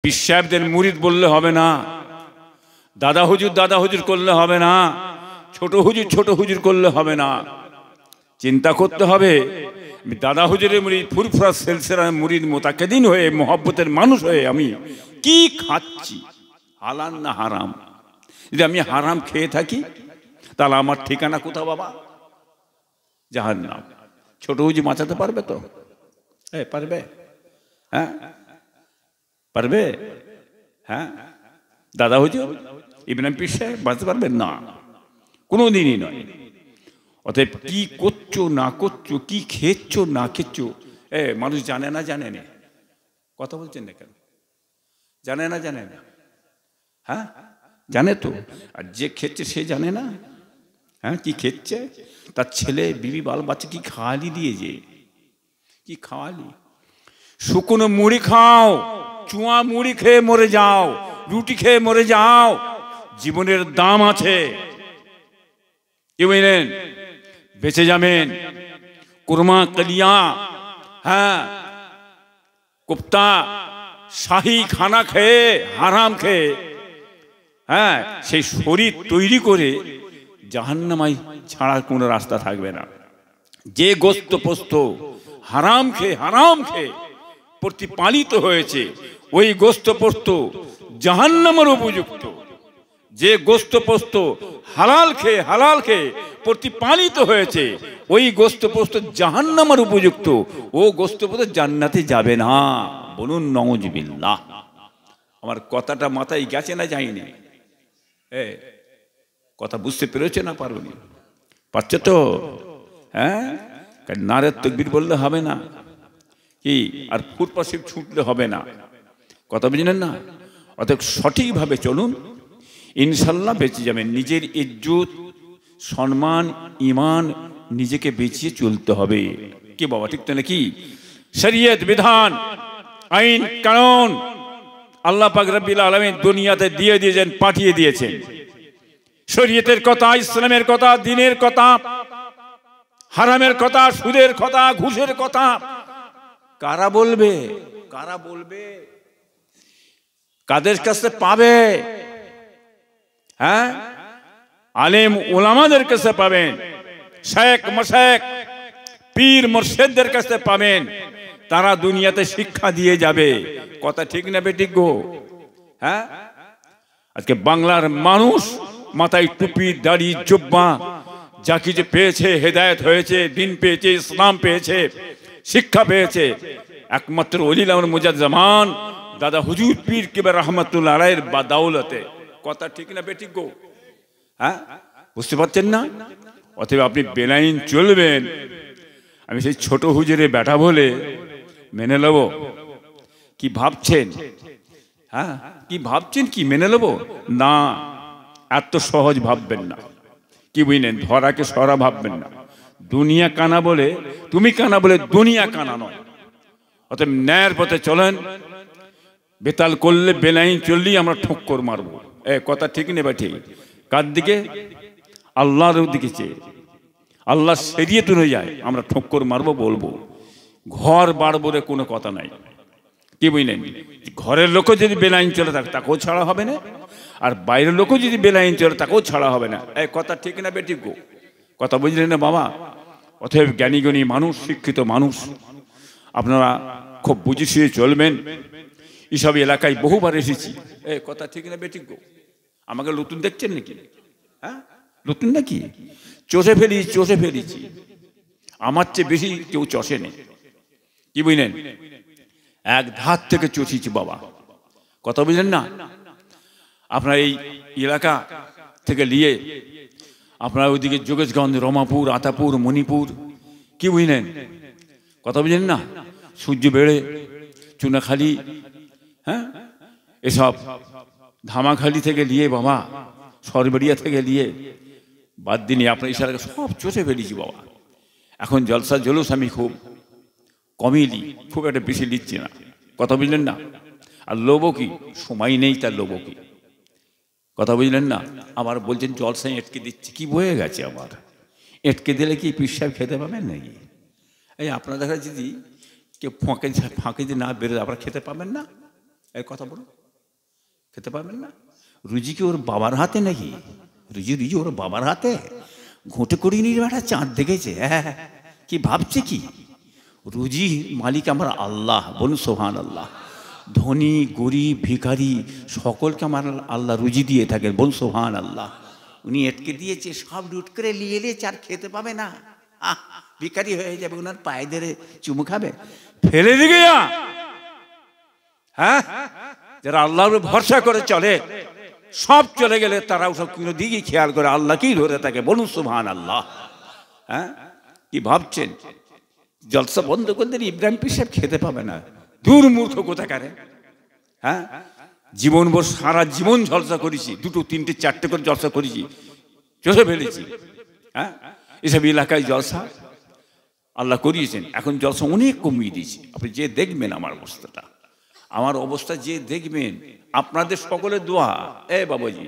পীর সাহেবদের মুরিদ বললে হবে না, দাদা হুজুর করলে হবে না, ছোট হুজুর করলে হবে না। চিন্তা করতে হবে দাদা হুজুরের মুরিদ, ফুরফুরা সিলসিলার মুরিদ, মুতাকিদিন হয়ে, মোহাব্বতের মানুষ হয়ে আমি কি খাচ্ছি, হালাল না হারাম? যদি আমি হারাম খেয়ে থাকি তাহলে আমার ঠিকানা কোথাও বাবা? জাহান্নাম। ছোট হুজুর বাঁচাতে পারবে তো? পারবে? হ্যাঁ পারবে? হ্যাঁ দাদা হুজুর ইব্রাহিম পীর সাহেব বাঁচাতে পারবেন না, কোনো দিনই নয়। অতএব কি করছো না করছো, কি খেচ্ছ না খেচ্ছ, মানুষ জানে না কথা বলছেন না কেন? জানে না হ্যাঁ জানে তো। আর যে খেচ্ছে সে জানে না। হ্যাঁ কি খেচ্ছে? তার ছেলে বিবি বাল বাচ্চা কি খাওয়ালি দিয়েছে? কি খাওয়ালি? শুকনো মুড়ি খাও, চুয়া মুড়ি খেয়ে মরে যাও, রুটি খেয়ে মরে যাও, জীবনের দাম আছে। কি বুঝলেন? বেঁচে যাবেন। কুরমা, কালিয়া, হ্যাঁ কোপ্তা, শাহী খানা খেয়ে, হারাম খেয়ে, হ্যাঁ সেই শরীর তৈরি করে জাহান্নামাই ছাড়ার কোনো রাস্তা থাকবে না। যে গোস্ত পোস্ত হারাম খেয়ে প্রতিপালিত হয়েছে, ওই গোস্ত পোস্ত জাহান্নামের উপযুক্ত। যে গোস্ত পোস্ত হালাল খেয়ে প্রতিপালিত হয়েছে, ওই গোস্ত পোস্ত জাহান্নামের উপযুক্ত। ও গোস্ত পোস্ত জান্নাতে যাবে না। বলুন নাউজুবিল্লাহ। আমার কথাটা মাথায় গেছে না যায়নি? কথা বুঝতে পেরেছে না পারোনি? পারছে তো? হ্যাঁ নারে তাকবীর বললে হবে না, কি আর ফুটপাশে ছুটলে হবে না। কথা বুঝলেন না? অতএব সঠিকভাবে চলুন, ইনশাল্লাহ বেঁচে যাবেন। নিজের ইজ্জত, সম্মান, ঈমান নিজেকে বেঁচিয়ে চলতে হবে। কি বাবা ঠিক তো নাকি? শরীয়ত, বিধান, আইন কানুন আল্লাহ পাক রব্বুল আলামিন দুনিয়াতে দিয়ে দিয়েছেন, পাঠিয়ে দিয়েছেন। শরীয়তের কথা, ইসলামের কথা, দ্বীনের কথা, হারামের কথা, সুদের কথা, ঘুষের কথা কারা বলবে? কাদের কাছে পাবে? হ্যাঁ আলেম ওলামাদের কাছে পাবেন, শেখ মাশায়েখ পীর মুর্শিদদের কাছে পাবেন। তারা দুনিয়াতে শিক্ষা দিয়ে যাবে। কথা ঠিক না বেঠিক গো? হ্যাঁ আজকে বাংলার মানুষ মাথায় টুপি, দাড়ি, জুব্বা যা কিছু পেয়েছে, হেদায়েত হয়েছে, দিন পেয়েছে, ইসলাম পেয়েছে, শিক্ষা পেয়েছে, একমাত্র ওলিল আমর মুজাদ্দিদ দাদা হুজুর পীর কিবরিয়া রহমাতুল্লাহ আলাইহির বাদাউলতে। কথা ঠিক না বেঠিক গো? হ্যাঁ বুঝতে পারছেন না? অতএব আপনি বেলাইন চলবেন। আমি সেই ছোট হুজুরে বেটা বলে মেনে নেব? কি ভাবছেন? হ্যাঁ কি ভাবছেন? কি মেনে নেব না? এত সহজ ভাববেন না। কি বুঝলেন? ধরাকে সরা ভাববেন না। দুনিয়া কানা বলে তুমি কানা বলে দুনিয়া কানা নয়। অতএব ন্যায়ের পথে চলেন। বেতাল করলে, বেলাইন চললেই আমরা ঠক্কর মারবো। কথা ঠিক নেবে ঠিক? কার দিকে? আল্লাহর দিকে চেয়ে। আল্লাহ শরীয়ত অনুযায়ী আমরা ঠক্কর মারবো, বলবো। ঘর বাড়বো রে কোনো কথা নাই। কি বুঝলেন? ঘরের লোকও যদি বেলাইন চলে থাকে তাকেও ছাড়া হবে না, আর বাইরের লোকও যদি বেলাইন চলে তাকেও ছাড়া হবে না। কথা ঠিক না বেঠিক গো? কথা বুঝলেন না বাবা? অতএব জ্ঞানী মানুষ, শিক্ষিত মানুষ, আপনারা খুব বুঝে শুয়ে চলবেন। এইসব এলাকায় বহুবার এসেছি। কথা ঠিক না বেঠিক গো? আমাকে নতুন দেখছেন নাকি? হ্যাঁ নতুন নাকি? চষে ফেলেছি। আমার চেয়ে বেশি কেউ চষে নেই। কি বুঝলেন? এক ধার থেকে চষিছি বাবা। কথা বুঝলেন না? আপনার এই এলাকা থেকে নিয়ে আপনার ওইদিকে যোগেশগঞ্জ, রমাপুর, আতাপুর, মণিপুর, কি বুঝলেন? কথা বুঝলেন না? সূর্য বেড়ে, চুনাখালী, হ্যাঁ এসব ধামাখালি থেকে নিয়ে বাবা, সরবেরিয়া থেকে নিয়ে বাদ দিনই আপনার ইশারা সব চষে ফেলেছি বাবা। এখন জলসা জলুস আমি খুব কমই নিই, খুব একটা বেশি নিচ্ছি না। কথা বুঝলেন না? আর লোবো কি? সময় নেই তার লোবো কি? কথা বুঝলেন না? আবার বলছেন জলসায় এটকে দিচ্ছি। কি বয়ে গেছে আমার? এটকে দিলে কি পীর সাহেব খেতে পাবেন নাকি? এই আপনার দেখা যদি কেউ ফাঁকে যদি না বেরোয় আপনারা খেতে পাবেন না? এই কথা বলুন, খেতে পারবেন না? রুজি কি ওর বাবার হাতে নাকি? রুজি ওর বাবার হাতে? ঘুঁটে করিয়ে নিয়ে একটা চাঁদ দেখেছে, হ্যাঁ কি ভাবছে কি? রুজি মালিক আমার আল্লাহ, বলুন সুবহান আল্লাহ। ধনী গরিব ভিখারি সকলকে আমার আল্লাহ রুজি দিয়ে থাকেন, বলুন সুবহান আল্লাহ। উনি এটকে দিয়েছে, সব লুট করে নিয়ে এলেছে, আর খেতে পাবে না, ভিখারি হয়ে যাবে, ওনার পায়ে ধরে চুমু খাবে, ফেলে দিকে যা। হ্যাঁ, যারা আল্লাহর ভরসা করে চলে সব চলে গেলে তারাও সব কোনো দিকে খেয়াল করে আল্লাহকেই ধরে থাকে, বলুন সুবহান আল্লাহ। হ্যাঁ, কি ভাবছেন জলসা বন্ধ করলে ইব্রাহিম পীর সাহেব খেতে পাবে না? দূর মূর্খ কোথাকারে। হ্যাঁ, জীবন ভর সারা জীবন জলসা করেছি, 2, 3, 4টে করে জলসা করেছি, চষে ফেলেছি। হ্যাঁ, এসব এলাকায় জলসা আল্লাহ করিয়েছেন, এখন জলসা অনেক কমিয়ে দিয়েছি। আপনি যে দেখবেন আমার অবস্থাটা, আমার অবস্থা যে দেখবেন, আপনাদের সকলের দোয়া, বাবাজি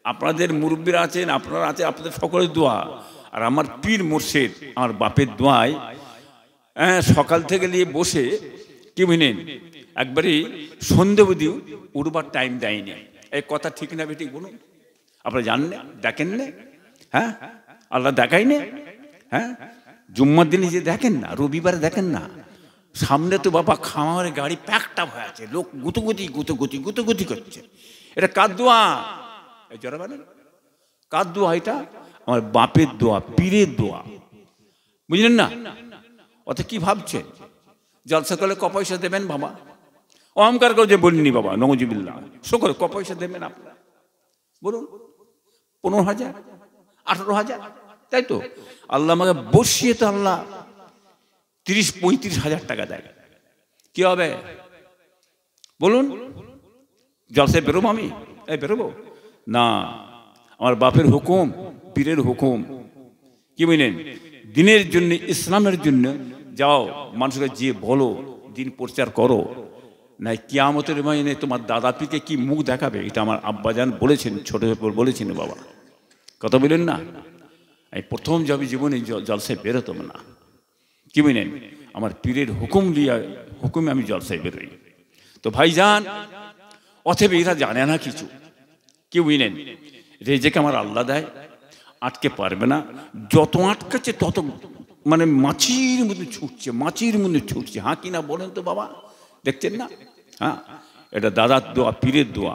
আপনাদের মুরব্বীরা আছেন, আপনারা আছেন, আপনাদের সকলের দোয়া, আর আমার পীর মুর্শিদ আমার বাপের দোয়ায় সকাল থেকে নিয়ে বসে কি বুঝলেন, একবারে সন্ধে অবধি উঠবার টাইম দেয়নি। এই কথা ঠিক না বেঠিক বলুন? আপনারা জানেন না, দেখেন না? হ্যাঁ, আল্লাহ দেখাই না? হ্যাঁ, জুম্মার দিনে যে দেখেন না, রবিবারে দেখেন না, সামনে তো বাবা খামারে গাড়ি প্যাকটা হয়ে আছে, লোক গুতগুতি করছে। এটা কার দোয়া? জোরে বলেন, কার দোয়া এটা? আমার বাপের দোয়া, পীরের দোয়া, বুঝলেন না? অত কি ভাবছেন জলসা করলে ক পয়সা দেবেন বাবা? অহংকার করে যে বলিনি বাবা, নওয়াজুবিল্লাহ, শোকর ক পয়সা দেবেন আপনারা বলুন? 15,000, 18,000, তাই তো? আল্লাহ আমাকে বসিয়ে তো আল্লাহ 30-35 হাজার টাকা দেয়, কি হবে বলুন? জলসায় বেরোবো আমি? বেরোবো না, আমার বাপের হুকুম, পীরের হুকুম, কি বুঝলেন? দিনের জন্য, ইসলামের জন্য যাও, মানুষকে যে বলো, দিন প্রচার করো, নাই কিয়ামতের মাইনে তোমার দাদা পীরকে কি মুখ দেখাবে? এটা আমার আব্বাজান বলেছেন, ছোট বলেছেন বাবা, কথা বলেন না? আমি প্রথম যাবি জীবনে জলসায় বেরোতাম না, কি বুঝলেন? আমার পীরের হুকুম লিয়া, হুকুমে আমি জলসায় বেরোই। তো ভাইজান, অতএব এরা জানে না কিছু, কি বুঝলেন? রেজেকে আমার আল্লাহ দেয়, আটকে পারবে না, যত আটকাচ্ছে তত মানে মাছির মধ্যে ছুটছে, মাছির মধ্যে ছুটছে। হ্যাঁ কিনা বলেন তো বাবা, দেখছেন না? হ্যাঁ, এটা দাদার দোয়া, পীরের দোয়া,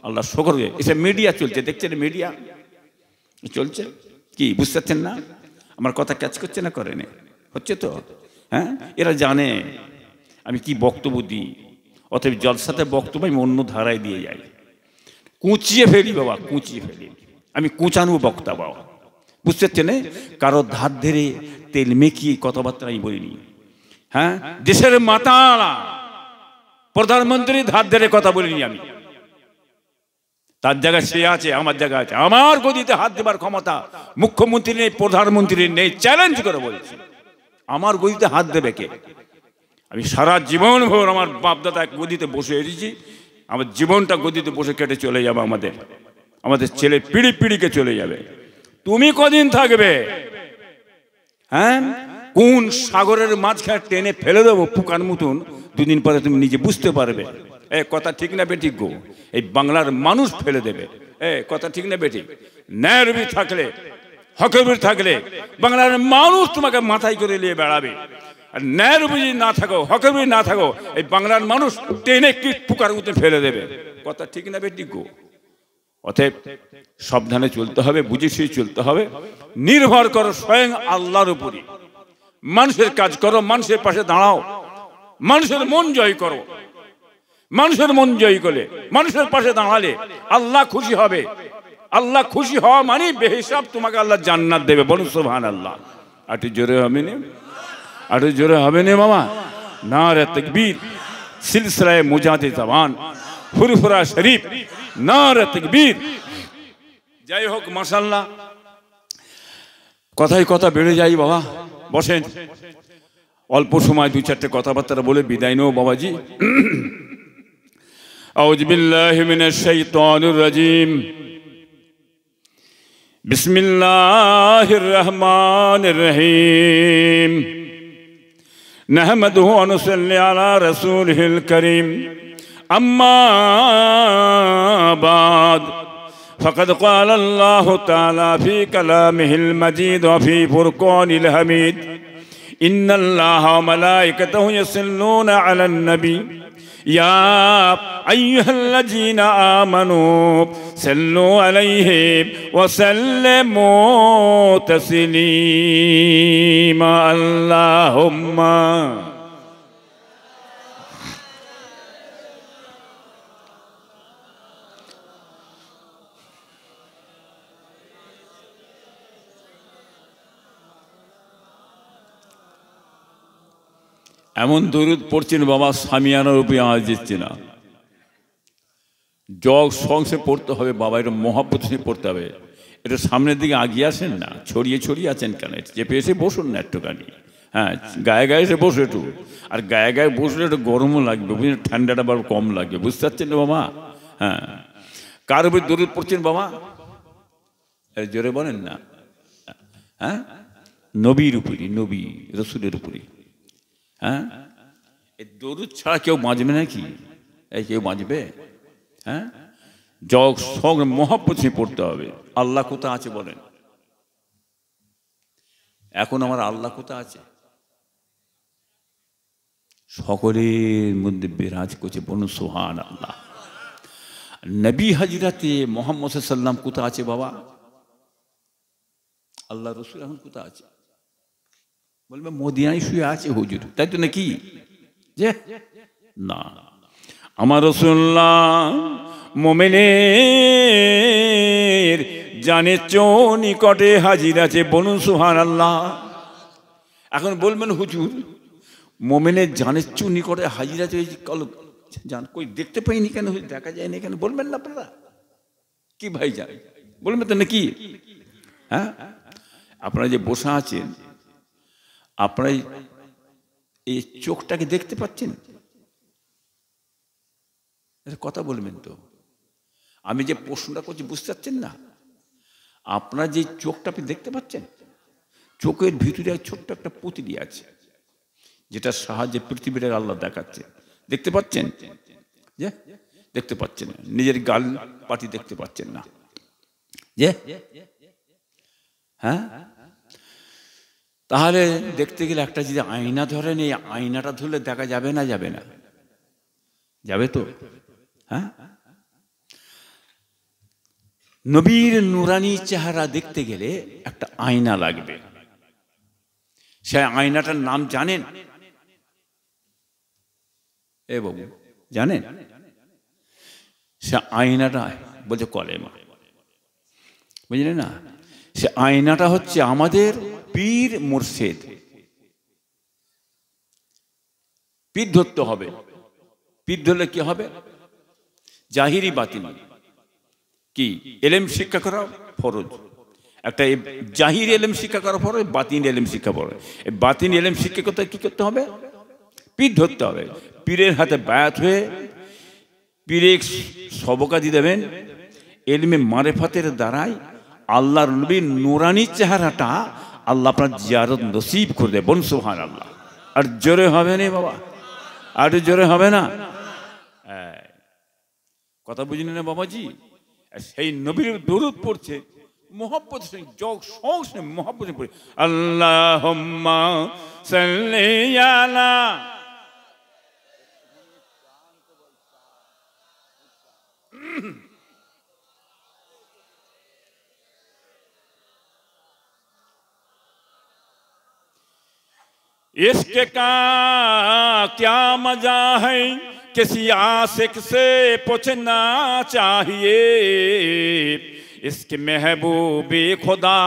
আল্লাহ শকর। এসব মিডিয়া চলছে, দেখছেন মিডিয়া চলছে, কি বুঝতে পারছেন না? আমার কথা ক্যাচ করছে না, করে না, হচ্ছে তো? হ্যাঁ, এরা জানে আমি কি বক্তব্য দিই, অতএব জলসাতে বক্তব্য আমি অন্য ধারায় দিয়ে যাই, কুঁচিয়ে ফেলি বাবা, কুঁচিয়ে ফেলি, আমি কুঁচানো বক্তা বাবা, বুঝতে পারছেন? কারো ধার ধরে তেল মেখিয়ে কথাবার্তা আমি বলিনি। হ্যাঁ, দেশের মাতালা প্রধানমন্ত্রী ধার ধরে কথা বলিনি আমি, তার জায়গায় সে আছে, আমার জায়গা আছে, আমার গদিতে হাত দেবার ক্ষমতা মুখ্যমন্ত্রী নেই, প্রধানমন্ত্রী নেই, চ্যালেঞ্জ করে বলছি, আমার গদিতে হাত দেবে কে? আমি সারা জীবন ভোর আমার বাপদাদা গদিতে বসে এসেছি, আমার জীবনটা গদিতে বসে কেটে চলে যাবে, আমাদের ছেলে পিড়িকে চলে যাবে। তুমি কদিন থাকবে? হ্যাঁ, কোন সাগরের মাঝখানে টেনে ফেলে দেবো পুকার মতন, 2 দিন পরে তুমি নিজে বুঝতে পারবে। কথা ঠিক না বেঠিক গো? এই বাংলার মানুষ ফেলে দেবে, কথা ঠিক না বেঠিক? ন্যায়রবি থাকলে, হকের থাকলে বাংলার মানুষ তোমাকে মাথায় করে নিয়ে বেড়াবে, আর ন্যায়রবি না থাকো, হকের না থাকো, এই বাংলার মানুষ টেনে কিট পুকার মতন ফেলে দেবে, কথা ঠিক না বেঠিক গো? অতএব সাবধানে চলতে হবে, বুঝে শুয়ে চলতে হবে, নির্ভর করো স্বয়ং আল্লাহর উপরে, মানুষের কাজ করো, মানুষের পাশে দাঁড়াও, মানুষের মন জয় করো, মানুষের মন জয় করলে, মানুষের পাশে দাঁড়ালে আল্লাহ খুশি হবে। আল্লাহ খুশি হওয়া মানে বেহিসাব তোমাকে আল্লাহ জান্নাত দেবে, বলুন সুবহানাল্লাহ। আটু জোরে হবে না, আটু জোরে হবে না মামা। নারে তাকবীর, সিলসিলায়ে মুজাহিদে জামান, ফুরফুরা শরীফ, নারে তাকবীর। যাই হোক, মাশাআল্লাহ, কথায় কথা বেড়ে যাই বাবা, বসেন, অল্প সময় 2-4টে কথাবার্তা বলে বিদায় নেব বাবাজি। আউযু বিল্লাহি মিনাশ শাইতানির রাজিম, বিসমিল্লাহির রহমানির রহিম, নাহমাদুহু ওয়া নুসাল্লি আলা রাসূলিহিল কারীম, अम्मा बाद फ़क़द क़ाल अल्लाह ताला फ़ी कलामिहिल मजीद व फ़ी फ़ुरक़ानिल हमीद इन्नल्लाह व मलाइकतहु यसल्लूना अलन नबी या अय्युहल्लज़ीना आमनू सल्लू अलैहि व सल्लिमू तस्लीमा अल्लाहुम्मा। এমন দরুদ পড়ছেন বাবা, সামিয়ানার উপরে আওয়াজ দিচ্ছে না, জগ সংসে পড়তে হবে বাবা, এটা মহাব্বত নিয়ে পড়তে হবে। এটা সামনের দিকে আগিয়ে আসেন না, ছড়িয়ে ছড়িয়ে আছেন কেন? চেপে এসে বসুন না একটুখানি, হ্যাঁ গায়ে গায়ে এসে বসে একটু, আর গায়ে গায়ে বসলে একটু গরমও লাগবে, বুঝলেন, ঠান্ডাটা আবার কম লাগবে, বুঝতে পারছেন না বাবা? হ্যাঁ, কার উপরে দরুদ পড়ছেন বাবা? জোরে বলেন না। হ্যাঁ, নবীর উপরই, নবী রসুলের উপরই। হ্যাঁ, এই দরুদ ছাড়া কেউ বাঁচবে নাকি? এই কেউ বাঁচবে? হ্যাঁ, জগ সঙ্গে মহাব্বত নিয়ে পড়তে হবে। আল্লাহ কোথায় আছে বলেন? এখন আমার আল্লাহ কোথায় আছে? সকলের মধ্যে বিরাজ করছে, বলুন সুবহান আল্লাহ। নবী হাজরাতে মুহাম্মদ সাল্লাল্লাহু আলাইহি ওয়াসাল্লাম কোথায় আছে বাবা? আল্লাহ রসুল এখন কোথায় আছে? বলবে মদিনায় শুয়ে আছে হুজুর, তাই তো নাকি? যে না, আমার রাসূলুল্লাহ মুমিনের জানের চেয়েও নিকটে হাজির আছে, বলুন সুবহানাল্লাহ। এখন বলবেন হুজুর মুমিনের জানের চেয়েও নিকটে হাজির আছে, জান কই দেখতে পাইনি কেন, দেখা যায়নি কেন? বলবেন না আপনারা কি ভাই যান? বলবেন তো নাকি? হ্যাঁ, আপনারা যে বসে আছেন, আপনারা এই চোখটাকে দেখতে পাচ্ছেন? কথা বলবেন তো, আমি যে প্রশ্নটা করছি বুঝতে পারছেন না? আপনারা যে চোখটা আপনি দেখতে পাচ্ছেন, চোখের ভিতরে ছোট্ট একটা পুঁতলি আছে, যেটার সাহায্যে পৃথিবীটা আল্লাহ দেখাচ্ছে। দেখতে পাচ্ছেন? যে দেখতে পাচ্ছেন না, নিজের গাল পাটি দেখতে পাচ্ছেন না, যে হ্যাঁ, তাহলে দেখতে গেলে একটা যদি আয়না ধরেন, এই আয়নাটা ধরলে দেখা যাবে না? যাবে না? যাবে তো। হ্যাঁ, নবীর নুরানি চেহারা দেখতে গেলে একটা আয়না লাগবে। সে আয়নাটার নাম জানেন? এ বাবু জানেন? সে আয়নাটা বলছে কলেমা, বুঝলেন না? সে আয়নাটা হচ্ছে আমাদের পীর মুর্শিদ। পীর ধরতে হবে। পীর ধরলে কি হবে? জাহিরি বাতিনি কি এলেম শিক্ষা করা ফরজ। একটা জাহির এলেম শিক্ষা করা ফরজ, বাতিন এলেম শিক্ষা ফরজ। এই বাতিন এলেম শিক্ষা করতে কি করতে হবে? পীর ধরতে হবে। পীরের হাতে বায়াত হয়ে পীরে সবকা দিয়ে দেবেন। এলমে মারেফাতের দ্বারাই আল্লাহর নবীর নুরানি চেহারাটা আল্লাহ আপনার জিয়ারত নসিব করে দেয়, বলুন সুবহানাল্লাহ। আর জোরে হবে না বাবা, আর জোরে হবে না। কথা বুঝলেন না বাবাজি? সেই নবীর দরুদ পড়ছে মোহাব্বত সঙ্গে, যোগ সঙ্গে মোহাব্বত পড়ে, আল্লাহুম্মা সাল্লি আলা इश्क का क्या मजा है, किसी आशिक से पूछना चाहिए। इश्क महबूबे खुदा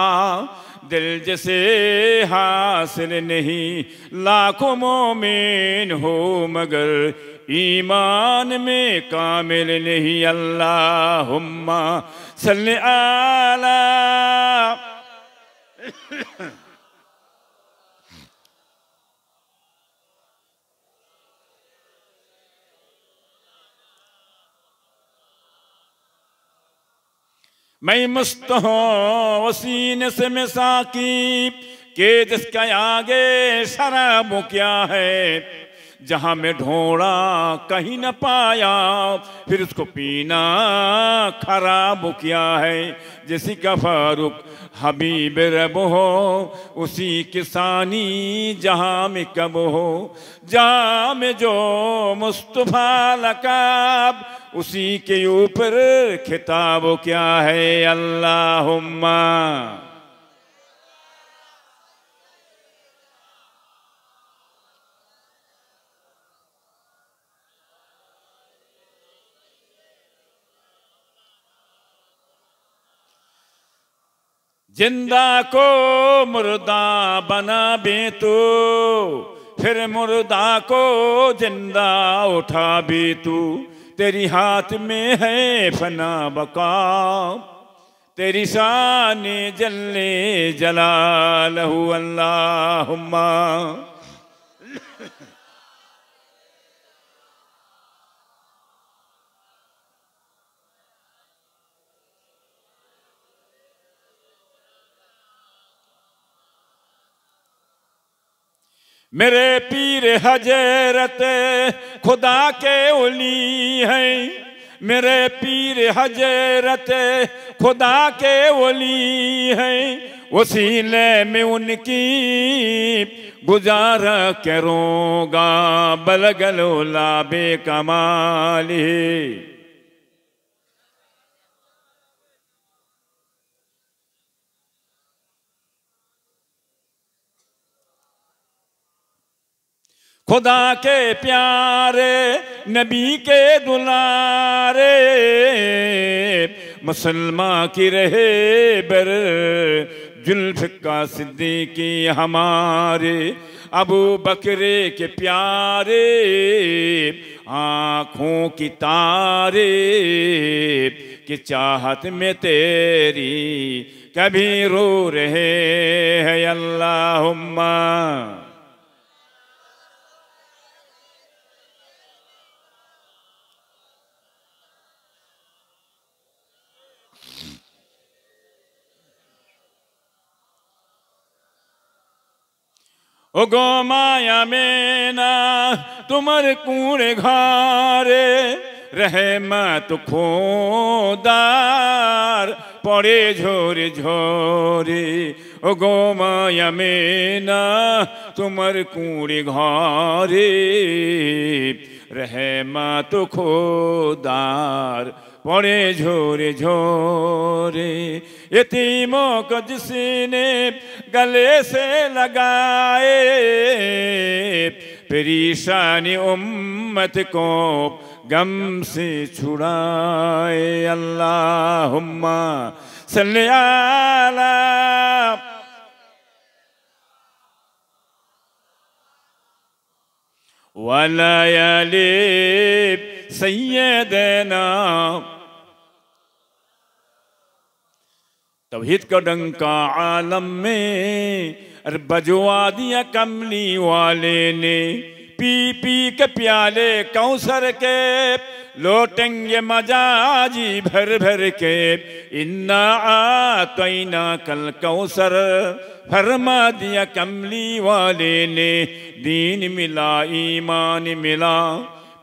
दिल जैसे हासिल नहीं, लाखों मोमिन हो मगर ईमान में कामिल नहीं। अल्लाहुम्मा सल्ली अला मैं मस्त हूँ सीने से मैं साकी के जिसका आगे शराब क्या है, जहां में ढोड़ा कहीं न पाया, फिर उसको पीना खराब किया है। जैसी का फारूक हबीब रब हो, उसी किसानी जहां में कब हो। जहां में जो मुस्तफा लकाब, उसी के ऊपर खिताब क्या है। अल्लाहुम्मा जिंदा को मुर्दा बना बे तू, फिर मुर्दा को जिंदा उठा भी तू। तेरी हाथ में है फना बका, तेरी शान जल्ले जलालहु। अल्लाहुम्मा मेरे पीर हजरत खुदा के ओली हैं, मेरे पीर हजरत खुदा के ओली हैं। वसीले में उनकी गुजारा करूँगा, बलगलो लाबे कमाल। खुदा के प्यारे नबी के दुलारे, मुसलमान की रहे बर जुल्फ़िकार सिद्दीकी हमारे। अबू बकरे के प्यारे आँखों की तारे, कि चाहत में तेरी कभी रो रहे हैं। अल्लाहुम्मा ओ गो माया में ना तुमर कूड़े घारे, रहमत खोदार पड़े झोरे झोरे। ओ गो माया में ना तुमर कूड़े घारे, रहमत खोदार पड़े झोरे झोरे। यतीमों को जिसने गले से लगाए, परेशानी उम्मत को गम से छुड़ाए। अल्लाहुम्मा सल्ली अला वलायाले सैयदना। तौहीद का डंका आलम में अरे बजवा दिया कमली वाले ने। पी पी के प्याले कौसर के लौटेंगे मजाजी भर भर के। इन्ना आतैना कल कौसर फरमा दिया कमली वाले ने। दीन मिला ईमान मिला,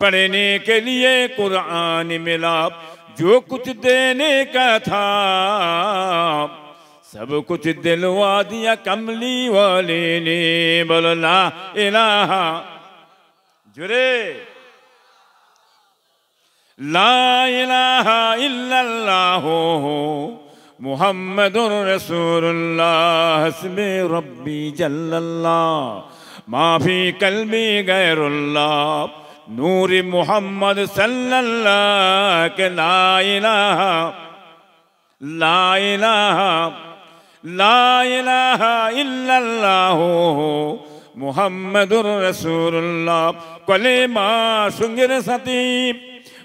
पढ़ने के लिए कुरान मिला। जो कुछ देने का था सब कुछ दिलवा दिया कमली वाले ने। बोलो ला इलाहा जुरे ला इलाहा इल्लल्लाह मुहम्मदुर रसूलुल्लाह। हस्बी रब्बी जल्लल्लाह माफी कल्बी गैरुल्लाह। नूर मुहम्मद सल्लल्लाहु के ला इलाहा ला इलाहा ला इलाहा इल्लल्लाह मुहम्मदुर रसूलुल्लाह। कलेमा सुंगिर सती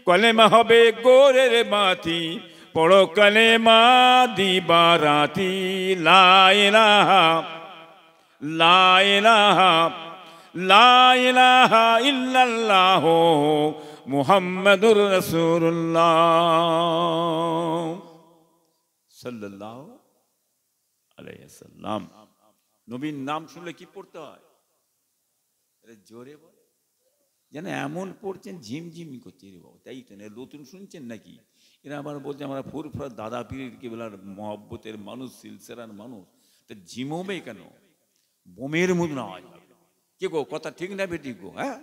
कलेमा हबे गोरेर माती। पढ़ो कलेमा दी बाराती। ला इलाहा ला इलाहा ला इलाहा इल्लल्लाह मुहम्मदुर रसूलुल्लाह सल्लल्लाहु अलैहि वसल्लम। नबीর नाम শুনলে কি পড়তে হয়? আরে জোরে বল। যেন এমন পড়ছেন ঝিমঝিম করছে রে বাবা, তাই তো না, নতুন শুনছেন নাকি? এরা আবার বলছে আমরা ফুরফুরা দাদা পীরের কেবলার মহব্বতের মানুষ, সিলসিলার মানুষ, তা ঝিমোবে কেন? বোমের মতন আওয়াজ হবে। কে গো, কথা ঠিক না বেটি গো? হ্যাঁ,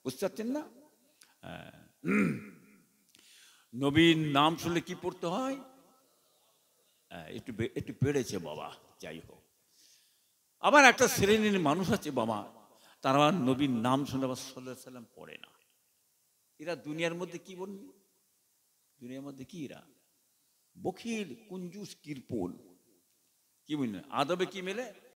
বুঝতে পারছেন না? হ্যাঁ। নবীর নাম শুনলে কি পড়তে হয়? একটু একটু বেড়েছে বাবা, যাই হোক। আবার একটা শ্রেণীর মানুষ আছে বাবা, তারা নবীর নাম শুনে আবার সাল্লাল্লাহু আলাইহি সাল্লাম পড়ে না। এরা দুনিয়ার মধ্যে কি বলুন, দুনিয়ার মধ্যে কি এরা বখিল, কুঞ্জুস, কিরপোল, কি বুঝলেন? আদবে কি মেলে?